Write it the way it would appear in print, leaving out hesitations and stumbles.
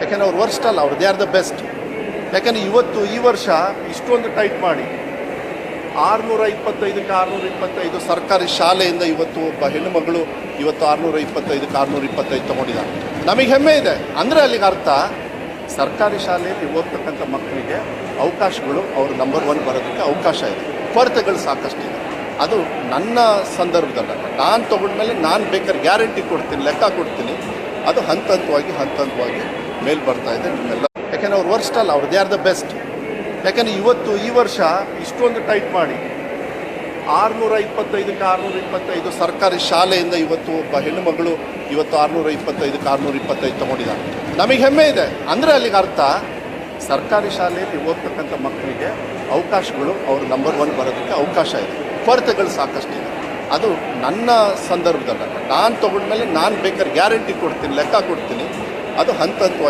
ಯಾಕೆಂದರೆ ಅವ್ರು ವರ್ಸ್ಟ್ ಅಲ್ಲ, ಅವ್ರು ದೇ ಆರ್ ದ ಬೆಸ್ಟ್. ಯಾಕೆಂದರೆ ಇವತ್ತು ಈ ವರ್ಷ ಇಷ್ಟೊಂದು ಟೈಟ್ ಮಾಡಿ 625ಕ್ಕೆ 625 ಸರ್ಕಾರಿ ಶಾಲೆಯಿಂದ ಇವತ್ತು ಒಬ್ಬ ಹೆಣ್ಣುಮಗಳು ಇವತ್ತು 625ಕ್ಕೆ 625 ತೊಗೊಂಡಿದ್ದಾರೆ. ನಮಗೆ ಹೆಮ್ಮೆ ಇದೆ. ಅಂದರೆ ಅಲ್ಲಿಗೆ ಅರ್ಥ ಸರ್ಕಾರಿ ಶಾಲೆಯಲ್ಲಿ ಓದ್ತಕ್ಕಂಥ ಮಕ್ಕಳಿಗೆ ಅವಕಾಶಗಳು ಅವರು ನಂಬರ್ 1 ಬರೋದಕ್ಕೆ ಅವಕಾಶ ಇದೆ. ಕೊರತೆಗಳು ಸಾಕಷ್ಟಿದೆ. ಅದು ನನ್ನ ಸಂದರ್ಭದಲ್ಲ, ನಾನು ತೊಗೊಂಡ್ಮೇಲೆ ನಾನು ಬೇಕಾದ್ರೆ ಗ್ಯಾರಂಟಿ ಕೊಡ್ತೀನಿ, ಲೆಕ್ಕ ಕೊಡ್ತೀನಿ. ಅದು ಹಂತ ಹಂತವಾಗಿ ಮೇಲೆ ಬರ್ತಾ ಇದೆ ನಿಮ್ಮೆಲ್ಲ. ಯಾಕೆಂದರೆ ಅವ್ರು ವರ್ಸ್ಟ್ ಅಲ್ಲ, ಅವ್ರು ದೇ ಆರ್ ದ ಬೆಸ್ಟ್. ಯಾಕೆಂದರೆ ಇವತ್ತು ಈ ವರ್ಷ ಇಷ್ಟೊಂದು ಟೈಟ್ ಮಾಡಿ 625ಕ್ಕೆ 625 ಸರ್ಕಾರಿ ಶಾಲೆಯಿಂದ ಇವತ್ತು ಒಬ್ಬ ಹೆಣ್ಣುಮಗಳು ಇವತ್ತು 625ಕ್ಕೆ 625 ತೊಗೊಂಡಿದ್ದಾರೆ. ನಮಗೆ ಹೆಮ್ಮೆ ಇದೆ. ಅಂದರೆ ಅಲ್ಲಿಗೆ ಅರ್ಥ ಸರ್ಕಾರಿ ಶಾಲೆಯಲ್ಲಿ ಓದ್ತಕ್ಕಂಥ ಮಕ್ಕಳಿಗೆ ಅವಕಾಶಗಳು ಅವರು ನಂಬರ್ 1 ಬರೋದಕ್ಕೆ ಅವಕಾಶ ಇದೆ. ಕೊರತೆಗಳು ಸಾಕಷ್ಟಿದೆ. ಅದು ನನ್ನ ಸಂದರ್ಭದಲ್ಲ, ನಾನು ತೊಗೊಂಡ್ಮೇಲೆ ನಾನು ಬೇಕಾದ್ರೆ ಗ್ಯಾರಂಟಿ ಕೊಡ್ತೀನಿ, ಲೆಕ್ಕ ಕೊಡ್ತೀನಿ. ಅದು ಹಂತ